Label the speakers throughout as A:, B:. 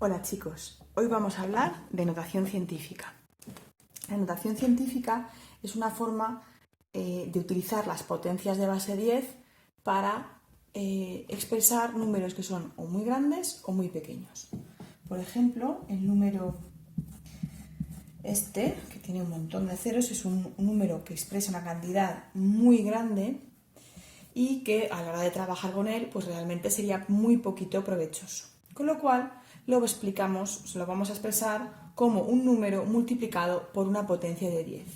A: Hola chicos, hoy vamos a hablar de notación científica. La notación científica es una forma de utilizar las potencias de base 10 para expresar números que son o muy grandes o muy pequeños. Por ejemplo, el número que tiene un montón de ceros, es un número que expresa una cantidad muy grande y que a la hora de trabajar con él, pues realmente sería muy poquito provechoso. Con lo cual, se lo vamos a expresar como un número multiplicado por una potencia de 10.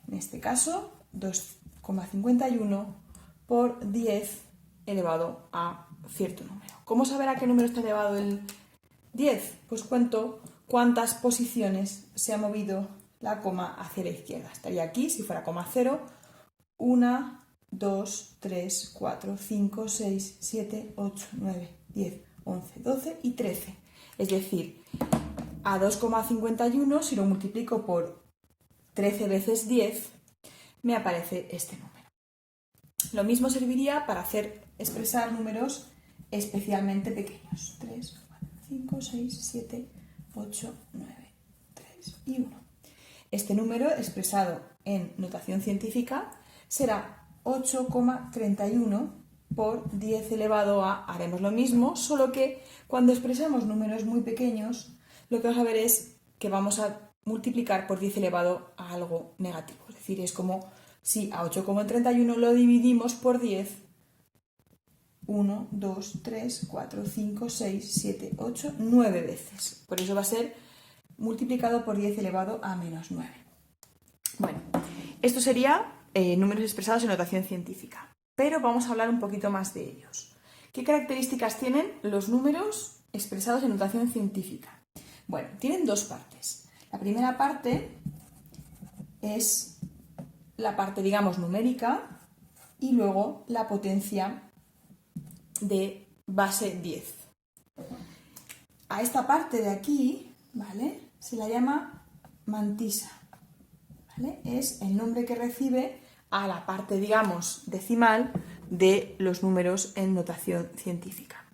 A: En este caso, 2,51 por 10 elevado a cierto número. ¿Cómo saber a qué número está elevado el 10? Pues cuento cuántas posiciones se ha movido la coma hacia la izquierda. Estaría aquí, si fuera coma 0, 1, 2, 3, 4, 5, 6, 7, 8, 9, 10, 11, 12 y 13. Es decir, a 2,51, si lo multiplico por 13 veces 10, me aparece este número. Lo mismo serviría para expresar números especialmente pequeños. 3, 4, 5, 6, 7, 8, 9, 3 y 1. Este número expresado en notación científica será 8,31 por 10 elevado a, haremos lo mismo, solo que cuando expresamos números muy pequeños, lo que vamos a ver es que vamos a multiplicar por 10 elevado a algo negativo. Es decir, es como si a 8,31 lo dividimos por 10, 1, 2, 3, 4, 5, 6, 7, 8, 9 veces. Por eso va a ser multiplicado por 10 elevado a menos 9. Bueno, esto sería números expresados en notación científica, pero vamos a hablar un poquito más de ellos. ¿Qué características tienen los números expresados en notación científica? Bueno, tienen dos partes. La primera parte es la parte, digamos, numérica y luego la potencia de base 10. A esta parte de aquí, ¿vale?, se la llama mantisa, ¿vale? Es el nombre que recibe a la parte, digamos, decimal de los números en notación científica.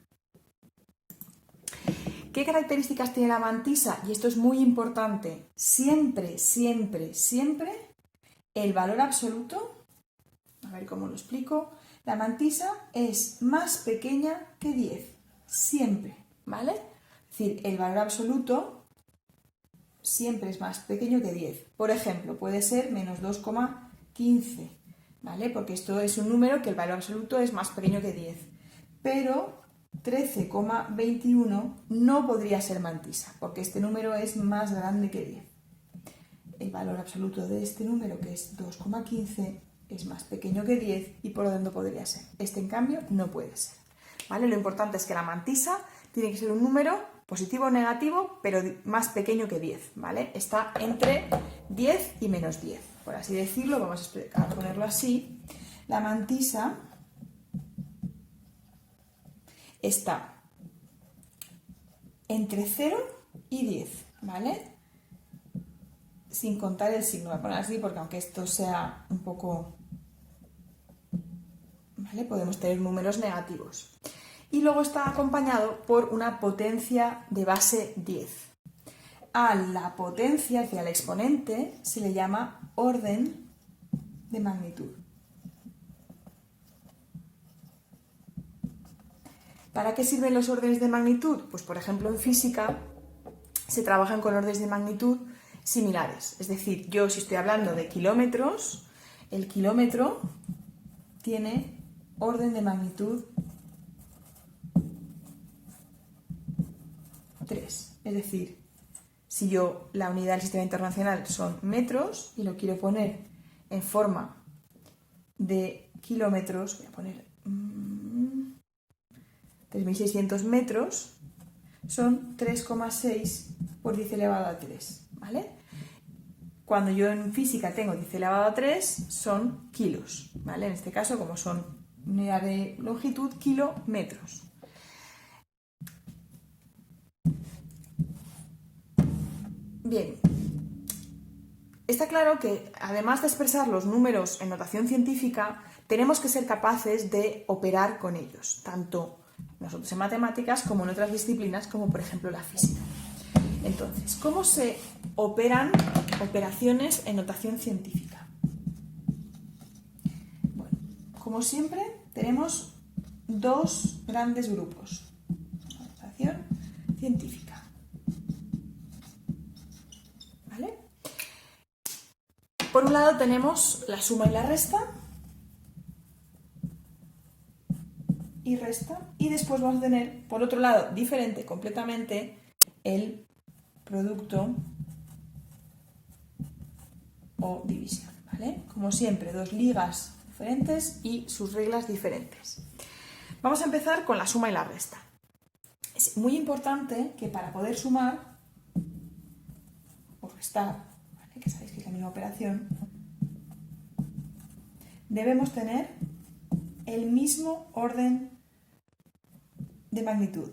A: ¿Qué características tiene la mantisa? Y esto es muy importante. Siempre, siempre, siempre el valor absoluto, a ver cómo lo explico, la mantisa es más pequeña que 10, siempre, ¿vale? Es decir, el valor absoluto siempre es más pequeño que 10. Por ejemplo, puede ser menos 2,15, ¿vale? Porque esto es un número que el valor absoluto es más pequeño que 10. Pero 13,21 no podría ser mantisa, porque este número es más grande que 10. El valor absoluto de este número, que es 2,15, es más pequeño que 10 y por lo tanto podría ser. Este, en cambio, no puede ser, ¿vale? Lo importante es que la mantisa tiene que ser un número positivo o negativo, pero más pequeño que 10, ¿vale? Está entre 10 y menos 10, por así decirlo. Vamos a ponerlo así. La mantisa está entre 0 y 10, ¿vale? Sin contar el signo. Voy a poner así porque aunque esto sea un poco, ¿vale?, podemos tener números negativos. Y luego está acompañado por una potencia de base 10. A la potencia, hacia el exponente, se le llama orden de magnitud. ¿Para qué sirven los órdenes de magnitud? Pues, por ejemplo, en física se trabajan con órdenes de magnitud similares. Es decir, yo, si estoy hablando de kilómetros, el kilómetro tiene orden de magnitud 3. Es decir, si la unidad del sistema internacional son metros y lo quiero poner en forma de kilómetros, voy a poner 3.600 metros, son 3,6 por 10 elevado a 3, ¿vale? Cuando yo en física tengo 10 elevado a 3, son kilos, ¿vale? En este caso, como son unidad de longitud, kilómetros. Bien, está claro que además de expresar los números en notación científica, tenemos que ser capaces de operar con ellos, tanto nosotros en matemáticas como en otras disciplinas, como por ejemplo la física. Entonces, ¿cómo se operan operaciones en notación científica? Bueno, como siempre, tenemos dos grandes grupos. Notación científica. ¿Vale? Por un lado tenemos la suma y la resta. Y resta. Y después vamos a tener, por otro lado, diferente completamente, el producto o división, ¿vale? Como siempre, dos ligas diferentes y sus reglas diferentes. Vamos a empezar con la suma y la resta. Es muy importante que para poder sumar o restar, ¿vale? Que sabéis que es la misma operación, debemos tener el mismo orden de magnitud.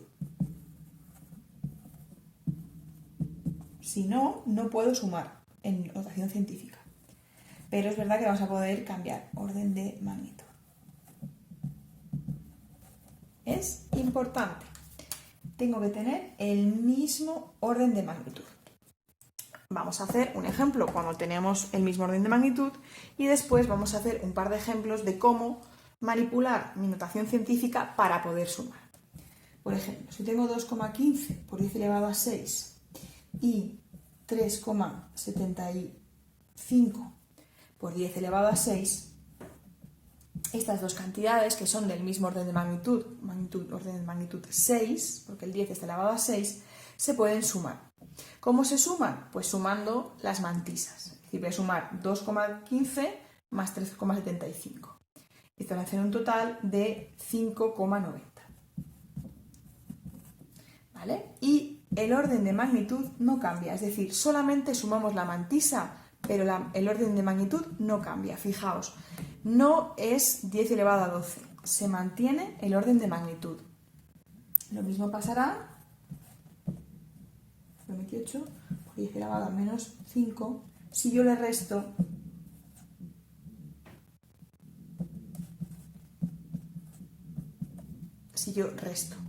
A: Si no, no puedo sumar en notación científica. Pero es verdad que vamos a poder cambiar orden de magnitud. Es importante. Tengo que tener el mismo orden de magnitud. Vamos a hacer un ejemplo cuando tenemos el mismo orden de magnitud y después vamos a hacer un par de ejemplos de cómo manipular mi notación científica para poder sumar. Por ejemplo, si tengo 2,15 por 10 elevado a 6 y 3,75 por 10 elevado a 6, estas dos cantidades, que son del mismo orden de magnitud, orden de magnitud 6, porque el 10 está elevado a 6, se pueden sumar. ¿Cómo se suman? Pues sumando las mantisas. Es decir, voy a sumar 2,15 más 3,75. Esto va a hacer un total de 5,90. ¿Vale? Y el orden de magnitud no cambia, es decir, solamente sumamos la mantisa, pero el orden de magnitud no cambia. Fijaos, no es 10 elevado a 12, se mantiene el orden de magnitud. Lo mismo pasará, 28 por 10 elevado a menos 5, si yo le resto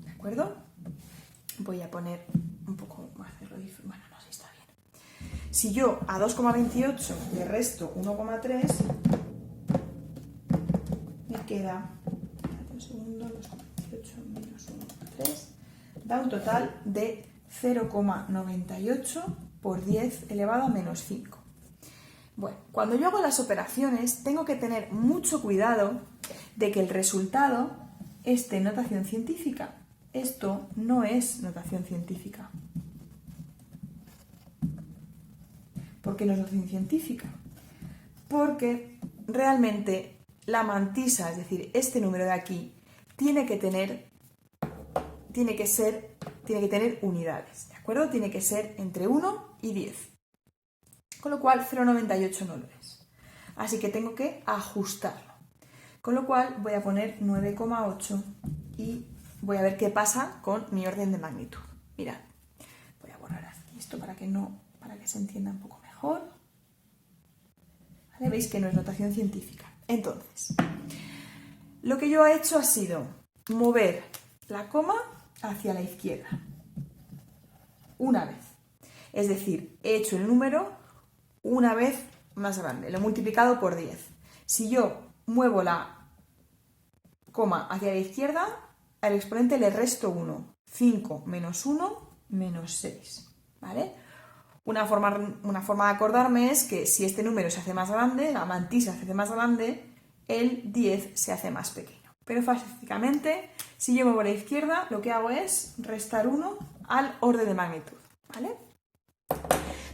A: ¿de acuerdo? Voy a poner un poco más de rodillo, bueno, no sé si está bien. Si yo a 2,28 le resto 1,3, me queda, un segundo, 2,28 menos 1,3, da un total de 0,98 por 10 elevado a menos 5. Bueno, cuando yo hago las operaciones tengo que tener mucho cuidado de que el resultado esté en notación científica. Esto no es notación científica. ¿Por qué no es notación científica? Porque realmente la mantisa, es decir, este número de aquí, tiene que tener unidades, ¿de acuerdo? Tiene que ser entre 1 y 10. Con lo cual 0,98 no lo es. Así que tengo que ajustarlo. Con lo cual voy a poner 9,8 y voy a ver qué pasa con mi orden de magnitud. Mirad, voy a borrar aquí esto para que se entienda un poco mejor. ¿Vale? Veis que no es notación científica. Entonces, lo que yo he hecho ha sido mover la coma hacia la izquierda. Una vez. Es decir, he hecho el número una vez más grande. Lo he multiplicado por 10. Si yo muevo la coma hacia la izquierda, al exponente le resto 1. 5 menos 1 menos 6. ¿Vale? Una forma de acordarme es que si este número se hace más grande, la mantisa se hace más grande, el 10 se hace más pequeño. Pero básicamente, si yo muevo a la izquierda, lo que hago es restar 1 al orden de magnitud. ¿Vale?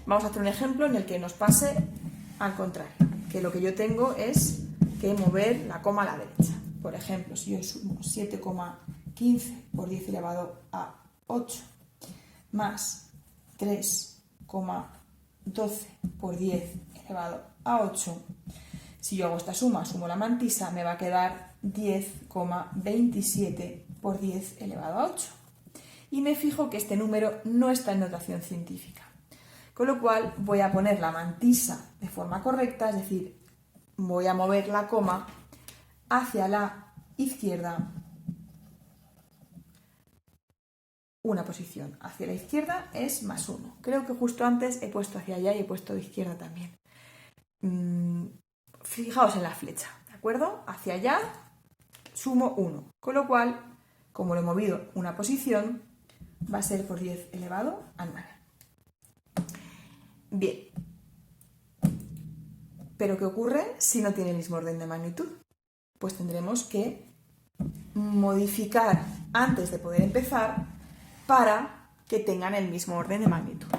A: Vamos a hacer un ejemplo en el que nos pase al contrario, que lo que yo tengo es que mover la coma a la derecha. Por ejemplo, si yo sumo 7,15 por 10 elevado a 8 más 3,12 por 10 elevado a 8, si yo hago esta suma, sumo la mantisa, me va a quedar 10,27 por 10 elevado a 8. Y me fijo que este número no está en notación científica. Con lo cual voy a poner la mantisa de forma correcta, es decir, voy a mover la coma hacia la izquierda una posición. Hacia la izquierda es más 1. Creo que justo antes he puesto hacia allá y he puesto de izquierda también. Fijaos en la flecha, ¿de acuerdo? Hacia allá sumo 1, con lo cual, como lo he movido una posición, va a ser por 10 elevado a 9. Bien. ¿Pero qué ocurre si no tiene el mismo orden de magnitud? Pues tendremos que modificar antes de poder empezar para que tengan el mismo orden de magnitud.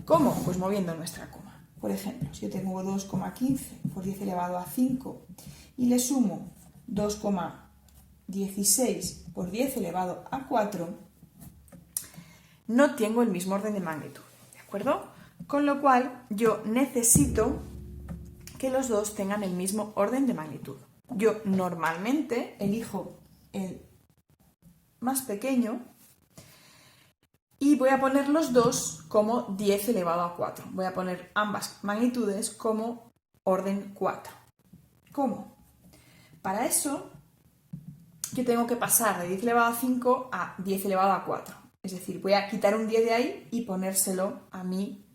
A: ¿Cómo? Pues moviendo nuestra coma. Por ejemplo, si yo tengo 2,15 por 10 elevado a 5 y le sumo 2,16 por 10 elevado a 4, no tengo el mismo orden de magnitud, ¿de acuerdo? Con lo cual yo necesito que los dos tengan el mismo orden de magnitud. Yo normalmente elijo el más pequeño y voy a poner los dos como 10 elevado a 4. Voy a poner ambas magnitudes como orden 4. ¿Cómo? Para eso yo tengo que pasar de 10 elevado a 5 a 10 elevado a 4. Es decir, voy a quitar un 10 de ahí y ponérselo a mi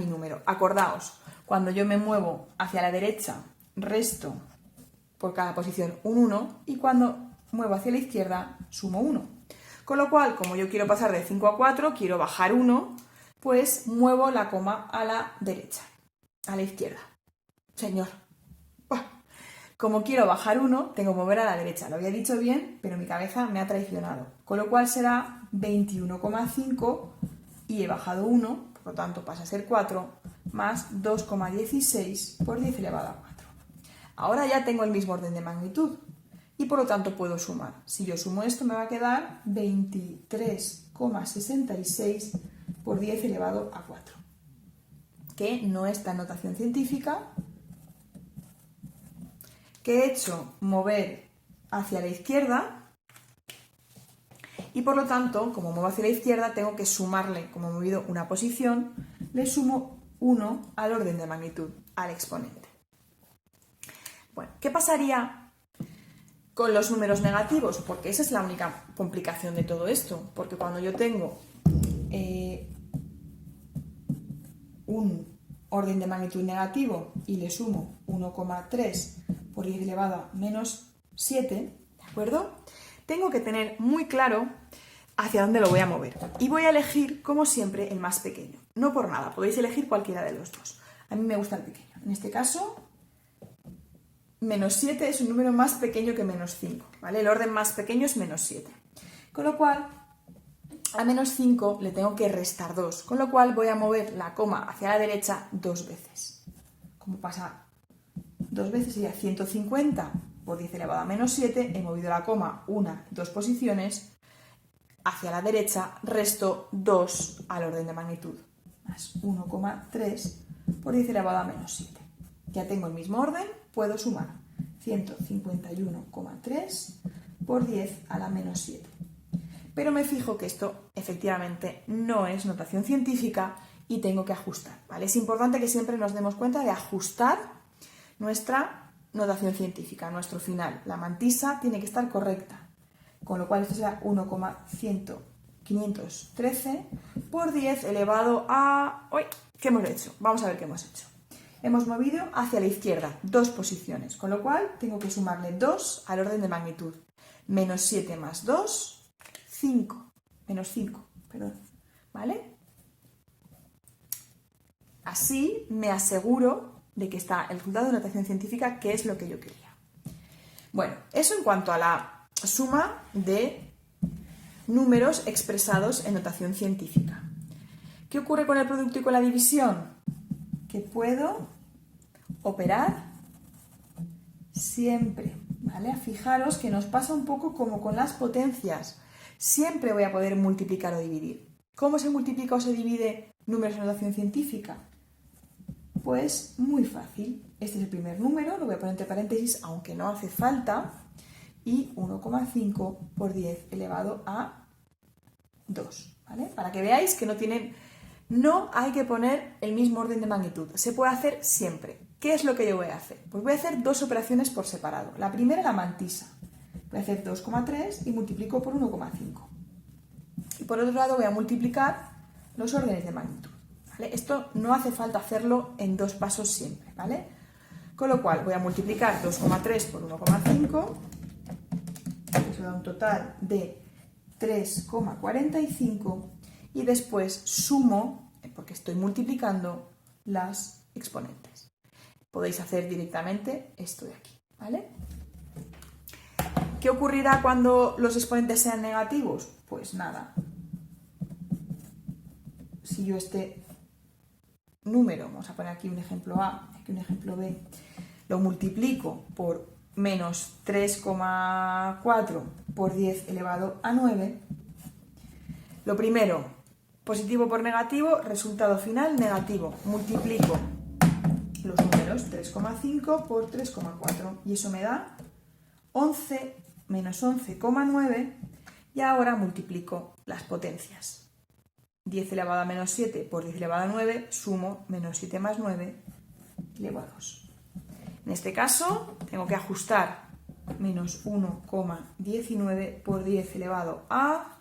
A: número. Acordaos, cuando yo me muevo hacia la derecha, resto por cada posición un 1 y cuando muevo hacia la izquierda, sumo 1. Con lo cual, como yo quiero pasar de 5 a 4, quiero bajar 1, pues muevo la coma a la derecha, a la izquierda. Señor, como quiero bajar 1, tengo que mover a la derecha. Lo había dicho bien, pero mi cabeza me ha traicionado. Con lo cual será 21,5 y he bajado 1, por lo tanto pasa a ser 4, más 2,16 por 10 elevado a 4. Ahora ya tengo el mismo orden de magnitud y por lo tanto puedo sumar. Si yo sumo esto me va a quedar 23,66 por 10 elevado a 4, que no está en notación científica, que he hecho mover hacia la izquierda y por lo tanto, como muevo hacia la izquierda, tengo que sumarle, como he movido una posición, le sumo 1 al orden de magnitud, al exponente. Bueno, ¿qué pasaría con los números negativos? Porque esa es la única complicación de todo esto, porque cuando yo tengo un orden de magnitud negativo y le sumo 1,3 por 10 elevado a menos 7, ¿de acuerdo? Tengo que tener muy claro hacia dónde lo voy a mover. Y voy a elegir, como siempre, el más pequeño. No por nada, podéis elegir cualquiera de los dos. A mí me gusta el pequeño. En este caso, menos 7 es un número más pequeño que menos 5, ¿vale? El orden más pequeño es menos 7. Con lo cual, a menos 5 le tengo que restar 2, con lo cual voy a mover la coma hacia la derecha 2 veces. Como pasa 2 veces sería 150 por 10 elevado a menos 7, he movido la coma 1, 2 posiciones, hacia la derecha resto 2 al orden de magnitud, más 1,3 por 10 elevado a menos 7. Ya tengo el mismo orden, puedo sumar 151,3 por 10 a la menos 7. Pero me fijo que esto efectivamente no es notación científica y tengo que ajustar, ¿vale? Es importante que siempre nos demos cuenta de ajustar nuestra notación científica, nuestro final. La mantisa tiene que estar correcta, con lo cual esto será 1,513 por 10 elevado a... ¡Uy! ¿Qué hemos hecho? Vamos a ver qué hemos hecho. Hemos movido hacia la izquierda 2 posiciones, con lo cual tengo que sumarle 2 al orden de magnitud. Menos 7 más 2... 5, menos 5, perdón, ¿vale? Así me aseguro de que está el resultado de notación científica, que es lo que yo quería. Bueno, eso en cuanto a la suma de números expresados en notación científica. ¿Qué ocurre con el producto y con la división? Que puedo operar siempre, ¿vale? Fijaros que nos pasa un poco como con las potencias. Siempre voy a poder multiplicar o dividir. ¿Cómo se multiplica o se divide números en notación científica? Pues muy fácil. Este es el primer número, lo voy a poner entre paréntesis, aunque no hace falta, y 1,5 por 10 elevado a 2, ¿vale? Para que veáis que no hay que poner el mismo orden de magnitud. Se puede hacer siempre. ¿Qué es lo que yo voy a hacer? Pues voy a hacer 2 operaciones por separado. La primera, la mantisa. Voy a hacer 2,3 y multiplico por 1,5. y por otro lado voy a multiplicar los órdenes de magnitud. ¿Vale? Esto no hace falta hacerlo en 2 pasos siempre, ¿vale? Con lo cual voy a multiplicar 2,3 por 1,5, eso da un total de 3,45 y después sumo, porque estoy multiplicando, las exponentes. Podéis hacer directamente esto de aquí, ¿vale? ¿Qué ocurrirá cuando los exponentes sean negativos? Pues nada. Si yo este número, vamos a poner aquí un ejemplo A, aquí un ejemplo B, lo multiplico por menos 3,4 por 10 elevado a 9, lo primero, positivo por negativo, resultado final negativo. Multiplico los números 3,5 por 3,4 y eso me da 11 menos 11,9 y ahora multiplico las potencias. 10 elevado a menos 7 por 10 elevado a 9, sumo menos 7 más 9 elevado a 2. En este caso tengo que ajustar menos 1,19 por 10 elevado a...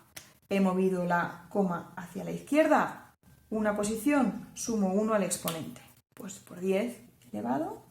A: He movido la coma hacia la izquierda, una posición, sumo 1 al exponente. Pues por 10 elevado